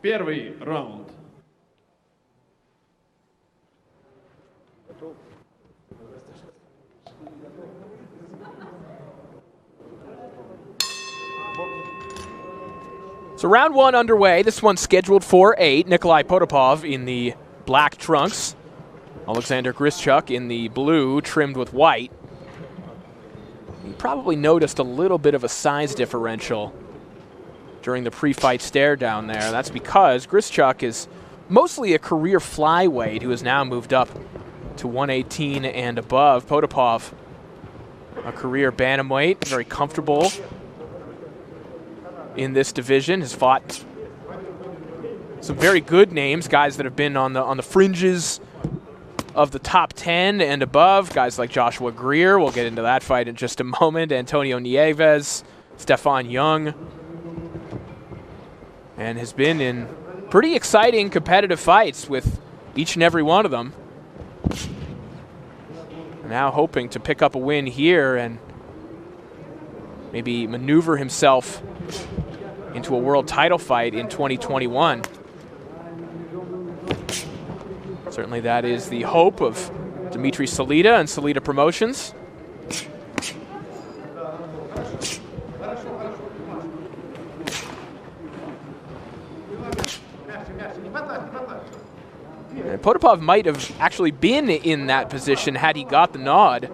Первый раунд. So round one underway. This one's scheduled for 8. Nikolai Potapov in the black trunks. Oleksandr Hryshchuk in the blue, trimmed with white. You probably noticed a little bit of a size differential during the pre-fight stare down there. That's because Hryshchuk is mostly a career flyweight who has now moved up to 118 and above. Potapov, a career bantamweight, very comfortable in this division, has fought some very good names, guys that have been on the fringes of the top 10 and above, guys like Joshua Greer. We'll get into that fight in just a moment. Antonio Nieves, Stefan Young, and has been in pretty exciting competitive fights with each and every one of them. Now hoping to pick up a win here and maybe maneuver himself into a world title fight in 2021. Certainly that is the hope of Dmitry Salita and Salita Promotions. And Potapov might have actually been in that position had he got the nod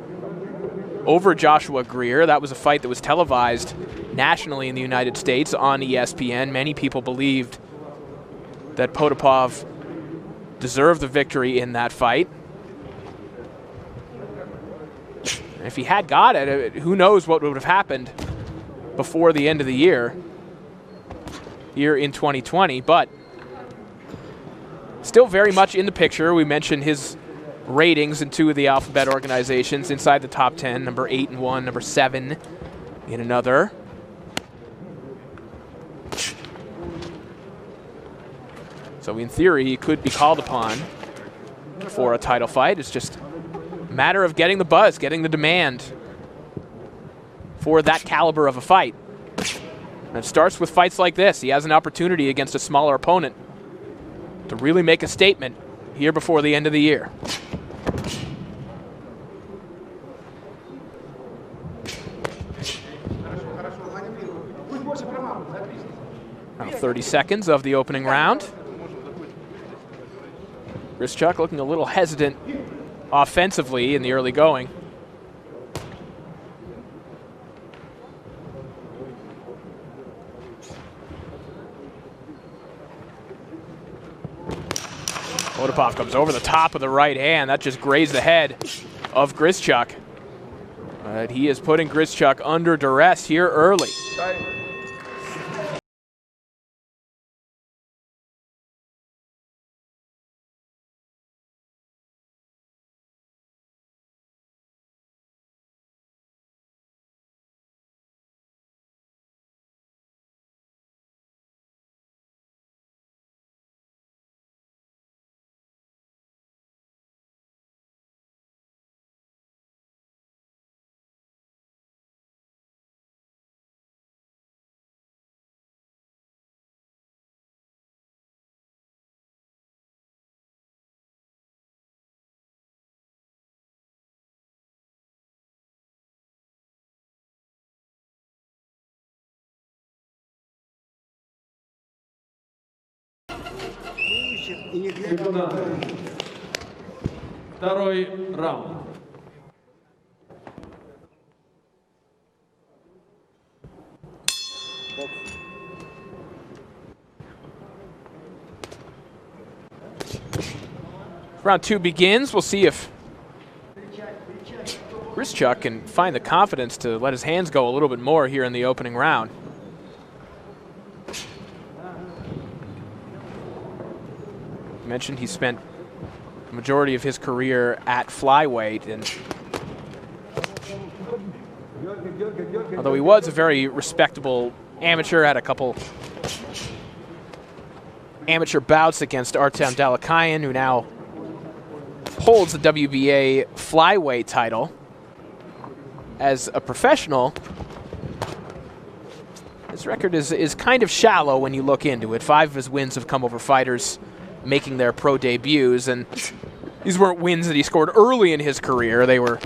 over Joshua Greer. That was a fight that was televised nationally in the United States on ESPN. Many people believed that Potapov deserved the victory in that fight. And if he had got it, who knows what would have happened before the end of the year here in 2020, but still very much in the picture. We mentioned his ratings in 2 of the alphabet organizations inside the top 10, number 8 in one, number 7 in another. So in theory, he could be called upon for a title fight. It's just a matter of getting the buzz, getting the demand for that caliber of a fight. And it starts with fights like this. He has an opportunity against a smaller opponent to really make a statement here before the end of the year. Now 30 seconds of the opening round. Hryshchuk looking a little hesitant offensively in the early going. Potapov comes over the top of the right hand. That just grazed the head of Hryshchuk. But he is putting Hryshchuk under duress here early. Второй раунд. Round 2 begins. We'll see if Hryshchuk can find the confidence to let his hands go a little bit more here in the opening round. Mentioned he spent the majority of his career at flyweight, and although he was a very respectable amateur, had a couple amateur bouts against Artem Dalakayan, who now holds the WBA flyweight title. As a professional, His record is kind of shallow when you look into it. 5 of his wins have come over fighters making their pro debuts, and these weren't wins that he scored early in his career. They were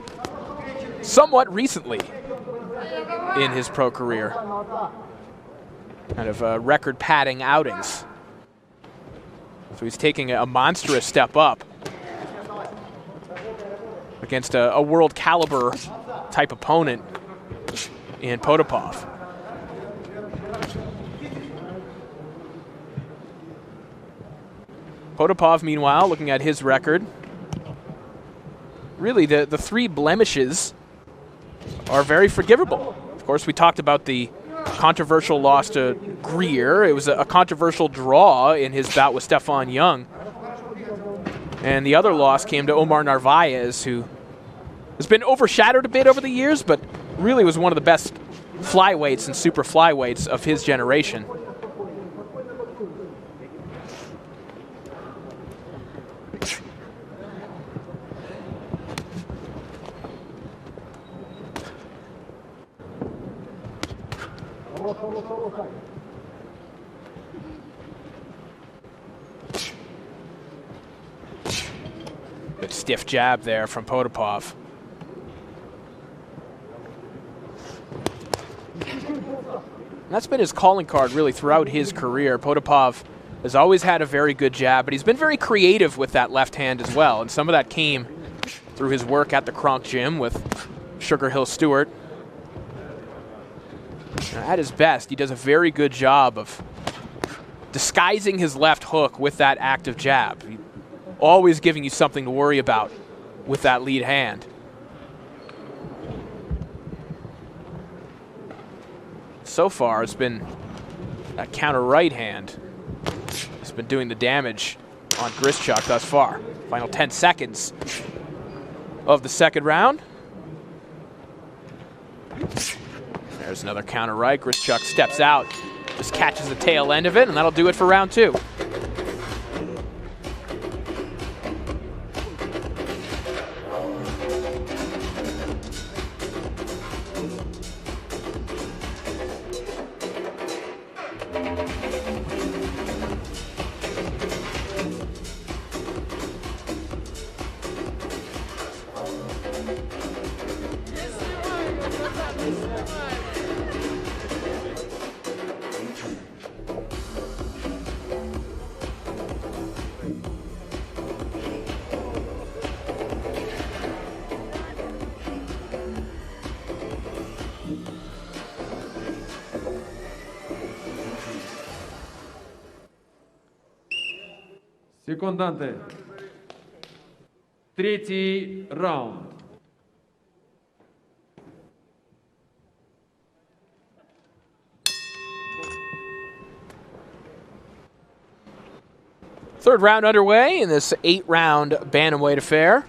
somewhat recently in his pro career. Kind of record-padding outings. So he's taking a monstrous step up against a world-caliber type opponent in Potapov. Potapov, meanwhile, looking at his record, really the 3 blemishes are very forgivable. Of course, we talked about the controversial loss to Greer. It was a controversial draw in his bout with Stefan Young. And the other loss came to Omar Narvaez, who has been overshadowed a bit over the years, but really was one of the best flyweights and super flyweights of his generation. Good stiff jab there from Potapov. That's been his calling card really throughout his career. Potapov has always had a very good jab, but he's been very creative with that left hand as well. And some of that came through his work at the Kronk Gym with Sugar Hill Stewart. At his best, he does a very good job of disguising his left hook with that active jab. Always giving you something to worry about with that lead hand. So far, it's been that counter right hand. It's been doing the damage on Hryshchuk thus far. Final 10 seconds of the second round. There's another counter right. Hryshchuk steps out, just catches the tail end of it, and that'll do it for round 2. Секундante. Третий раунд. Third round underway in this 8-round bantamweight affair.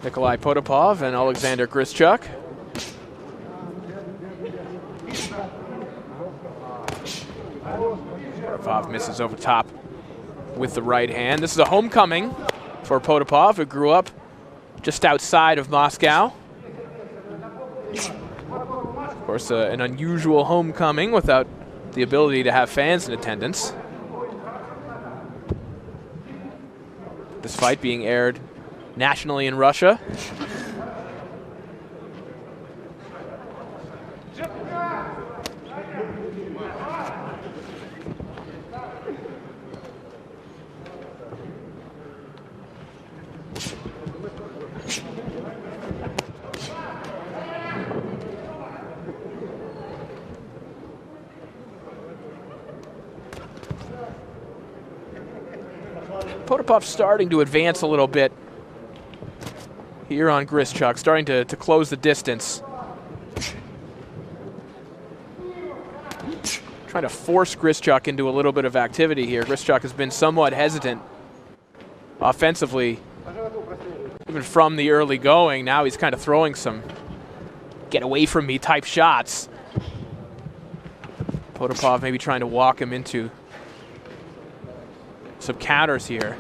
Nikolai Potapov and Oleksandr Hryshchuk. Potapov misses over top with the right hand. This is a homecoming for Potapov, who grew up just outside of Moscow. Of course, an unusual homecoming without the ability to have fans in attendance. This fight being aired nationally in Russia. Potapov starting to advance a little bit here on Hryshchuk, starting to close the distance. Trying to force Hryshchuk into a little bit of activity here. Hryshchuk has been somewhat hesitant offensively, even from the early going. Now he's kind of throwing some get away from me type shots. Potapov maybe trying to walk him into some counters here.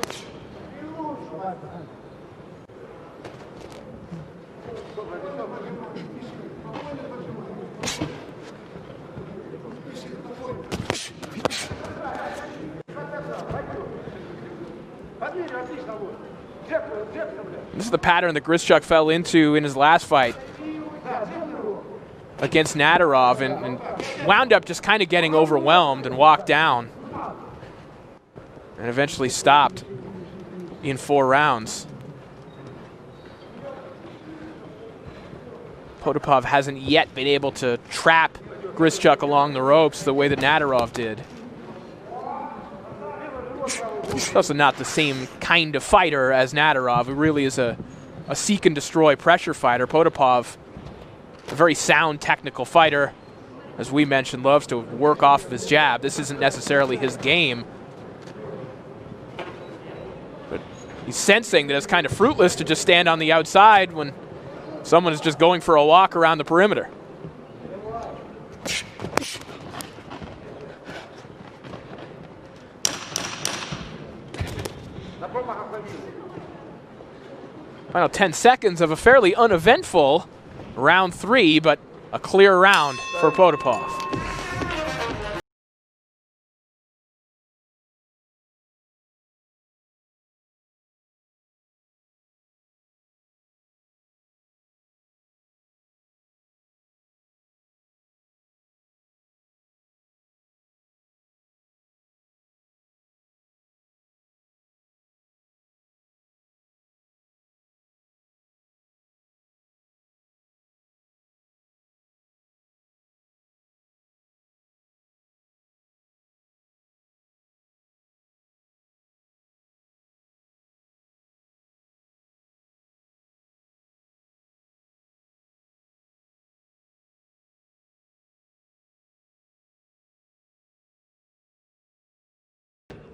This is the pattern that Hryshchuk fell into in his last fight against Nadarov and wound up just kind of getting overwhelmed and walked down and eventually stopped in 4 rounds. Potapov hasn't yet been able to trap Hryshchuk along the ropes the way that Nadarov did. He's also not the same kind of fighter as Nadarov, who really is a seek and destroy pressure fighter. Potapov, a very sound technical fighter, as we mentioned, loves to work off of his jab. This isn't necessarily his game, but he's sensing that it's kind of fruitless to just stand on the outside when someone is just going for a walk around the perimeter. Final 10 seconds of a fairly uneventful round 3, but a clear round for Potapov.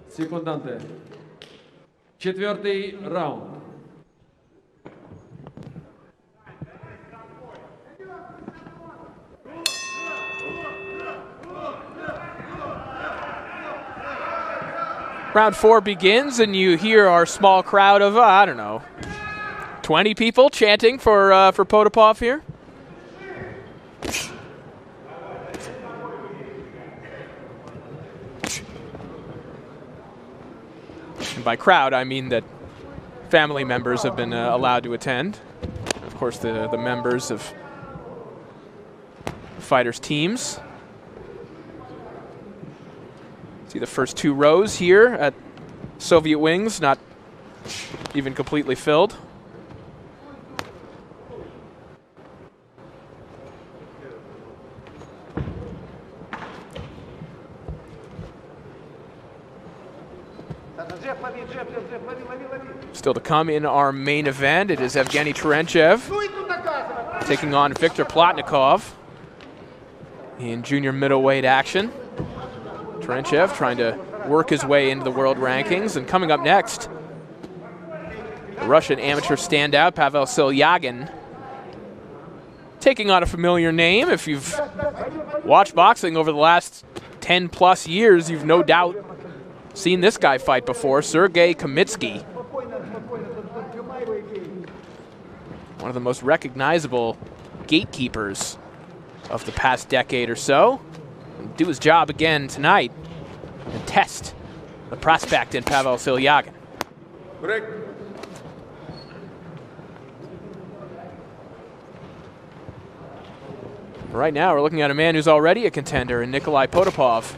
Секунданты. 4-й раунд. Round 4 begins, and you hear our small crowd of, I don't know, 20 people chanting for Potapov here. And by crowd, I mean that family members have been allowed to attend. Of course, the members of fighters' teams. See the first 2 rows here at Soviet Wings, not even completely filled. Still to come in our main event, it is Evgeny Terenchev taking on Viktor Plotnikov in junior middleweight action. Terenchev trying to work his way into the world rankings. And coming up next, the Russian amateur standout Pavel Silyagin taking on a familiar name. If you've watched boxing over the last 10 plus years, you've no doubt seen this guy fight before, Sergei Kamitsky. One of the most recognizable gatekeepers of the past decade or so. Do his job again tonight and test the prospect in Pavel Silyagin. Break. Right now, we're looking at a man who's already a contender in Nikolai Potapov,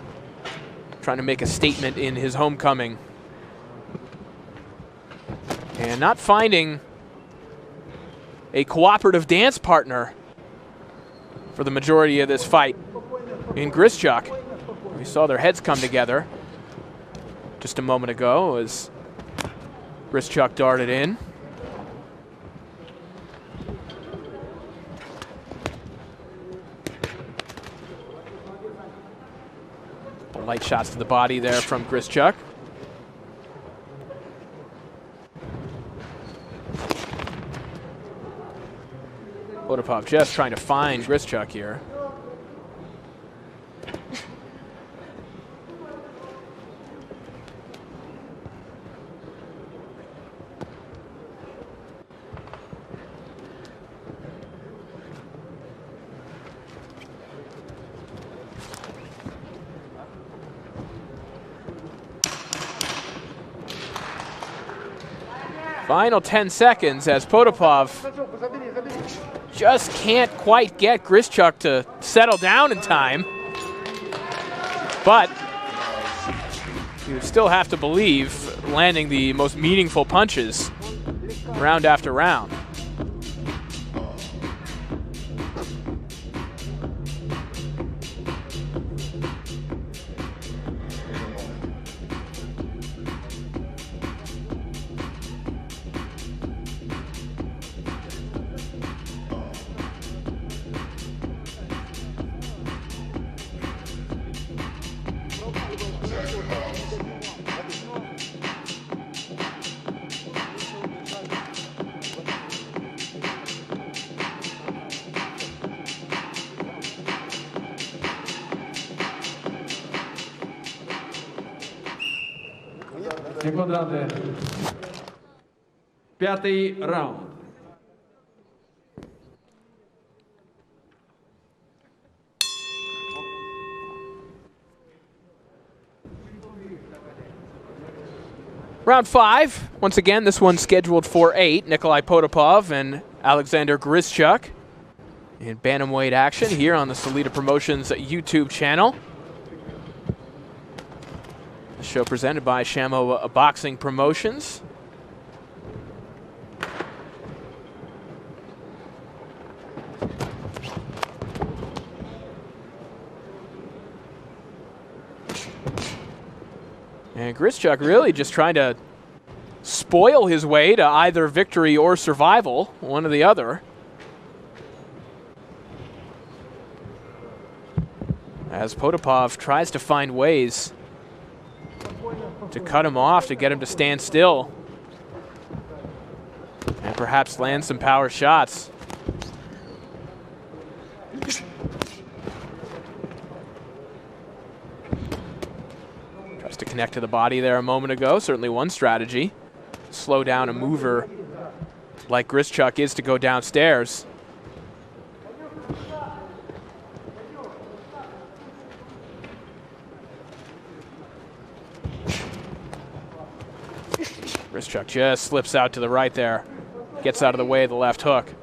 trying to make a statement in his homecoming. And not finding a cooperative dance partner for the majority of this fight in Hryshchuk. We saw their heads come together just a moment ago as Hryshchuk darted in. Light shots to the body there from Hryshchuk. Potapov just trying to find Hryshchuk here. Final 10 seconds as Potapov just can't quite get Hryshchuk to settle down in time. But you still have to believe landing the most meaningful punches round after round. Секунданты. Пятый раунд. Round 5. Once again, this one's scheduled for 8. Nikolai Potapov and Oleksandr Hryshchuk in bantamweight action here on the Salida Promotions YouTube channel. The show presented by Shamo Boxing Promotions. And Hryshchuk really just trying to spoil his way to either victory or survival, one or the other. As Potapov tries to find ways to cut him off, to get him to stand still, and perhaps land some power shots. Tries to connect to the body there a moment ago. Certainly one strategy. Slow down a mover like Hryshchuk is to go downstairs. Hryshchuk just slips out to the right there. Gets out of the way of the left hook.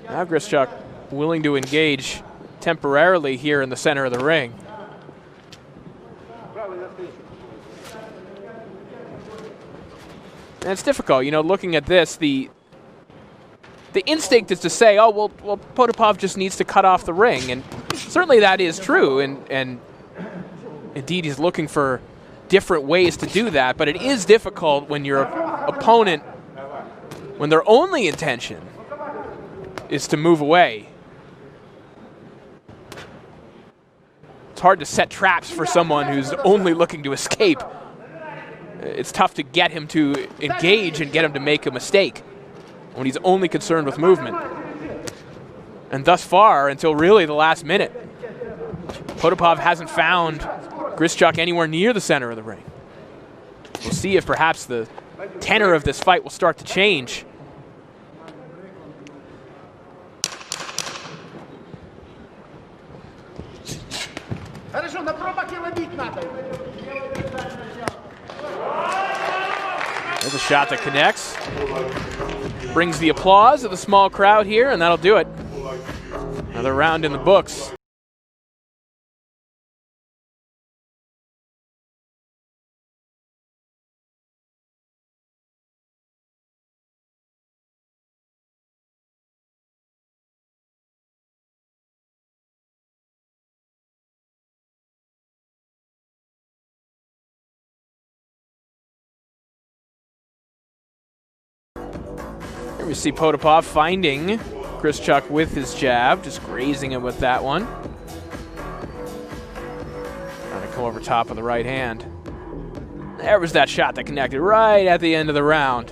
Now Hryshchuk willing to engage temporarily here in the center of the ring. And it's difficult, you know, looking at this, the instinct is to say, oh, well, Potapov just needs to cut off the ring. And certainly that is true, and indeed he's looking for different ways to do that, but it is difficult when your opponent, when their only intention is to move away. It's hard to set traps for someone who's only looking to escape. It's tough to get him to engage and get him to make a mistake when he's only concerned with movement. And thus far, until really the last minute, Potapov hasn't found Hryshchuk anywhere near the center of the ring. We'll see if perhaps the tenor of this fight will start to change. There's a shot that connects. Brings the applause of the small crowd here, and that'll do it. Another round in the books. We see Potapov finding Hryshchuk with his jab, just grazing him with that one. Trying to come over top of the right hand. There was that shot that connected right at the end of the round.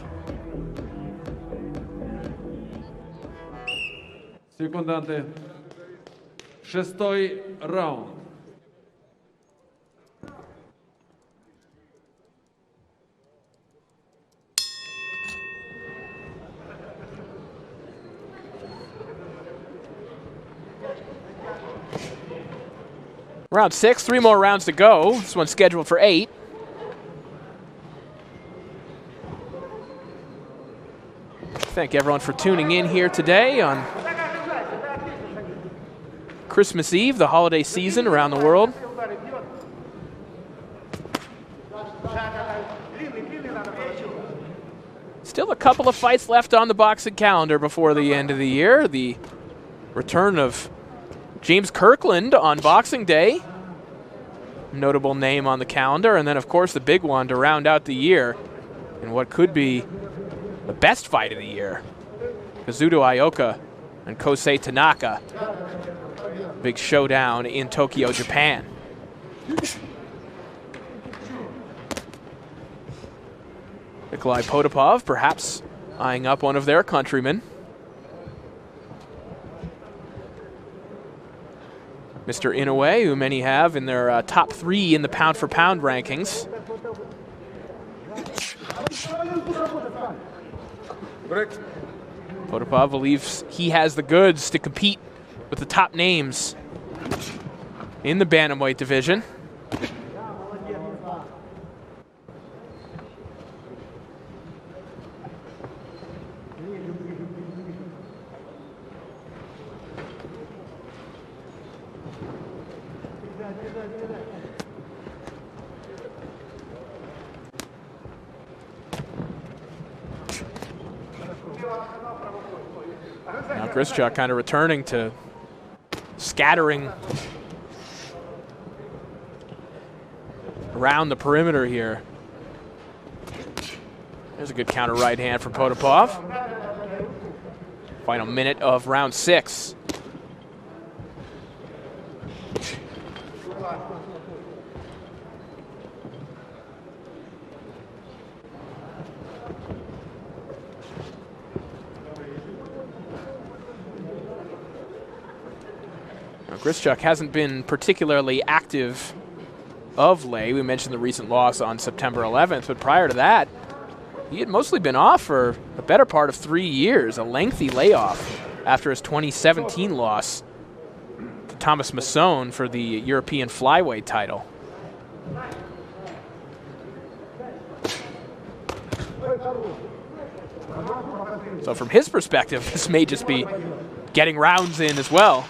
Секунданты. Шестой раунд. Round 6, 3 more rounds to go. This one's scheduled for 8. Thank everyone for tuning in here today on Christmas Eve, the holiday season around the world. Still a couple of fights left on the boxing calendar before the end of the year. The return of James Kirkland on Boxing Day, notable name on the calendar, and then of course the big one to round out the year in what could be the best fight of the year. Kazuto Ioka and Kosei Tanaka. Big showdown in Tokyo, Japan. Nikolai Potapov perhaps eyeing up one of their countrymen. Mr. Inoue, who many have in their top 3 in the pound-for-pound rankings. Potapov believes he has the goods to compete with the top names in the bantamweight division. Now Hryshchuk kind of returning to scattering around the perimeter here. There's a good counter right hand from Potapov. Final minute of round 6. Hryshchuk hasn't been particularly active of late. We mentioned the recent loss on September 11th, but prior to that, he had mostly been off for a better part of 3 years, a lengthy layoff after his 2017 loss to Thomas Masson for the European flyweight title. So from his perspective, this may just be getting rounds in as well.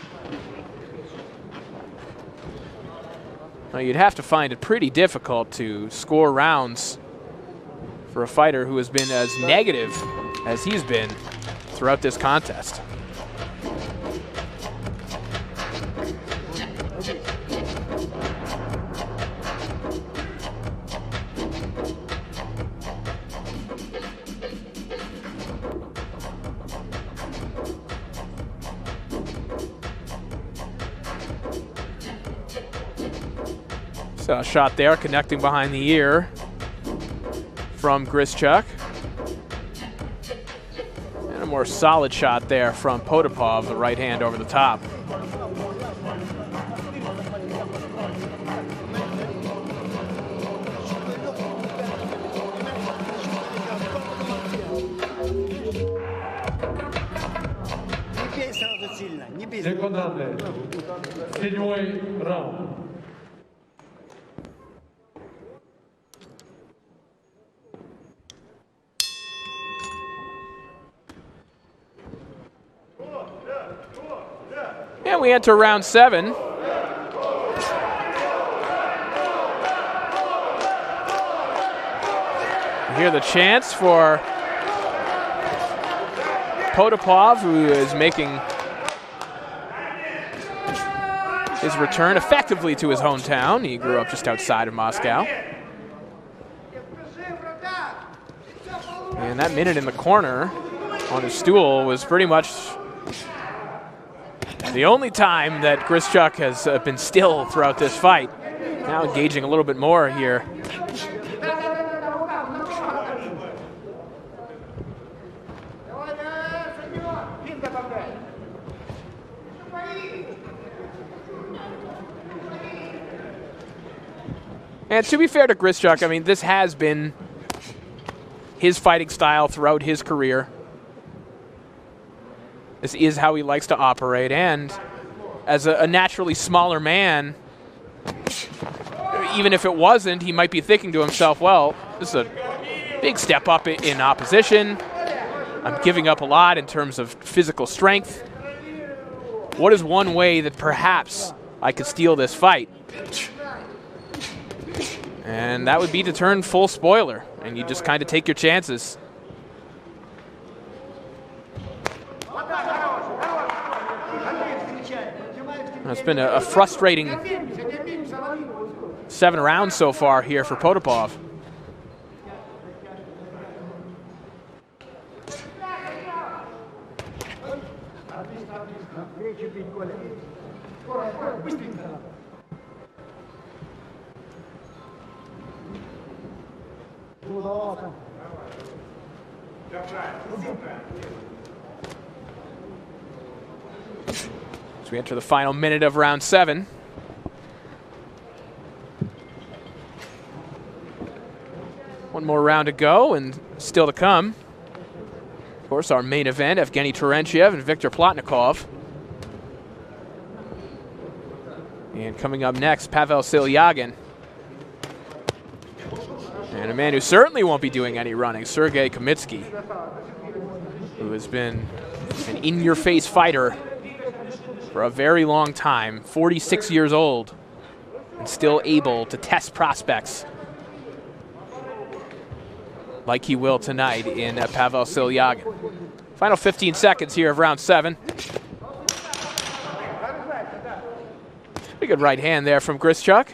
Now, you'd have to find it pretty difficult to score rounds for a fighter who has been as negative as he's been throughout this contest. So a shot there, connecting behind the ear from Hryshchuk. And a more solid shot there from Potapov, the right hand over the top. Секунданты. Седьмой раунд. And we enter round 7. You hear the chants for Potapov, who is making his return effectively to his hometown. He grew up just outside of Moscow. And that minute in the corner on his stool was pretty much the only time that Hryshchuk has been still throughout this fight. Now engaging a little bit more here. And to be fair to Hryshchuk, I mean, this has been his fighting style throughout his career. This is how he likes to operate, and as a naturally smaller man, even if it wasn't, he might be thinking to himself, well, this is a big step up in opposition. I'm giving up a lot in terms of physical strength. What is one way that perhaps I could steal this fight? And that would be to turn full spoiler, and you just kind of take your chances. It's been a frustrating 7 rounds so far here for Potapov. As we enter the final minute of round 7. One more round to go and still to come. Of course, our main event, Evgeny Terentiev and Viktor Plotnikov. And coming up next, Pavel Silyagin. And a man who certainly won't be doing any running, Sergei Kamitsky, who has been an in-your-face fighter for a very long time, 46 years old, and still able to test prospects like he will tonight in Pavel Silyagin. Final 15 seconds here of round 7. Pretty good right hand there from Hryshchuk.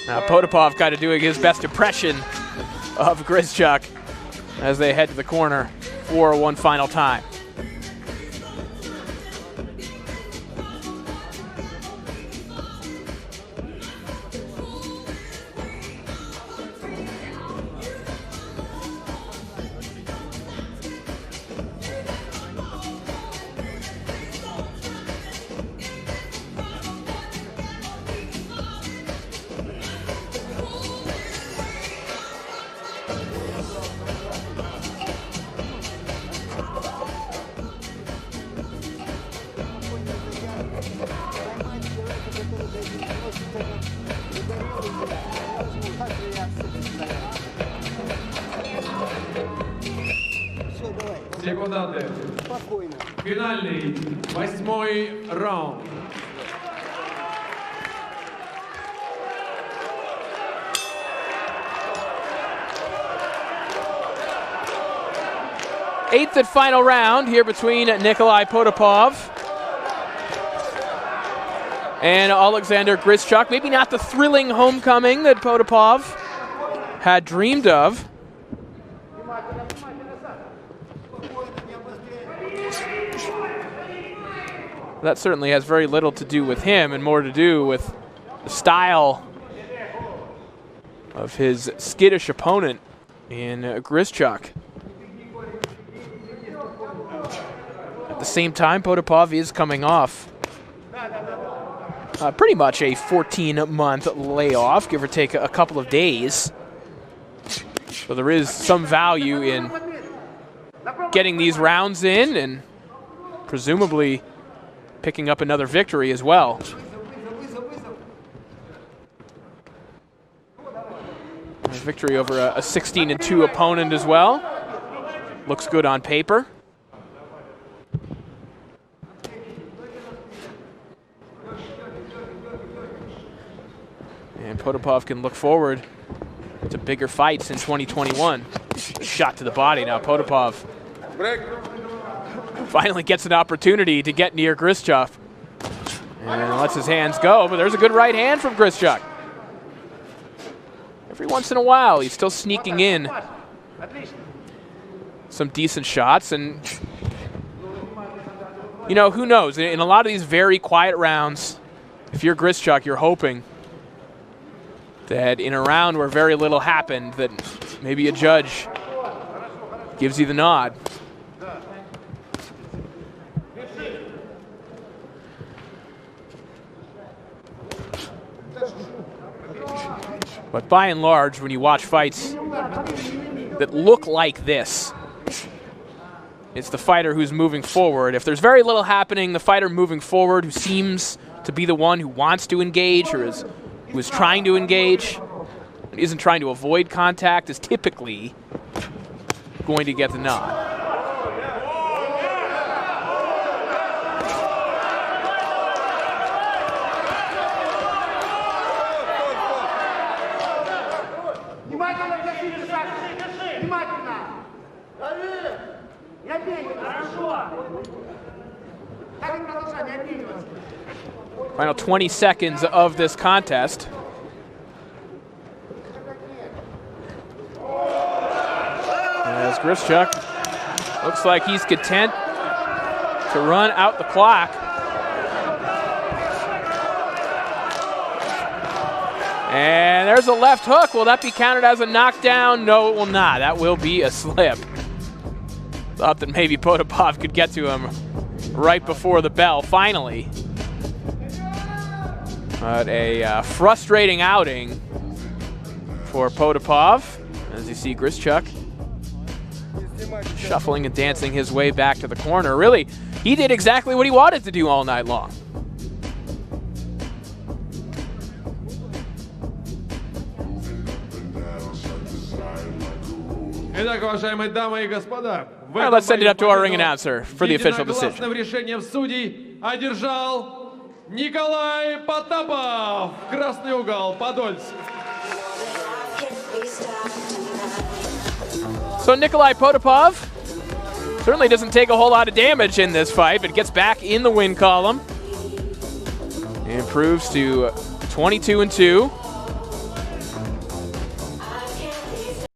Now Potapov kind of doing his best impression of Hryshchuk as they head to the corner for one final time. Секунданты. Финальный 8-й раунд. Eighth and final round here between Nikolai Potapov and Oleksandr Hryshchuk. Maybe not the thrilling homecoming that Potapov had dreamed of. That certainly has very little to do with him and more to do with the style of his skittish opponent in Hryshchuk. At the same time, Potapov is coming off pretty much a 14-month layoff, give or take a couple of days. So there is some value in getting these rounds in and presumably picking up another victory as well. A victory over a 16-2 opponent as well. Looks good on paper. And Potapov can look forward to bigger fights in 2021. Shot to the body now. Potapov finally gets an opportunity to get near Hryshchuk and lets his hands go, but there's a good right hand from Hryshchuk. Every once in a while, he's still sneaking in some decent shots, and you know, who knows? In a lot of these very quiet rounds, if you're Hryshchuk, you're hoping that in a round where very little happened, that maybe a judge gives you the nod. But by and large, when you watch fights that look like this, it's the fighter who's moving forward. If there's very little happening, the fighter moving forward who seems to be the one who wants to engage or who is trying to engage and isn't trying to avoid contact is typically going to get the nod. Final 20 seconds of this contest. As Hryshchuk looks like he's content to run out the clock. And there's a left hook. Will that be counted as a knockdown? No, it will not. That will be a slip. Thought that maybe Potapov could get to him right before the bell, finally. But a frustrating outing for Potapov, as you see Hryshchuk shuffling and dancing his way back to the corner. Really, he did exactly what he wanted to do all night long. Итак, уважаемые дамы и господа, All right, let's send it up to our ring announcer for the official decision. Решением судей одержал Nikolai Potapov, красный угол, Подольск. So Nikolai Potapov certainly doesn't take a whole lot of damage in this fight, but gets back in the win column. Improves to 22-2.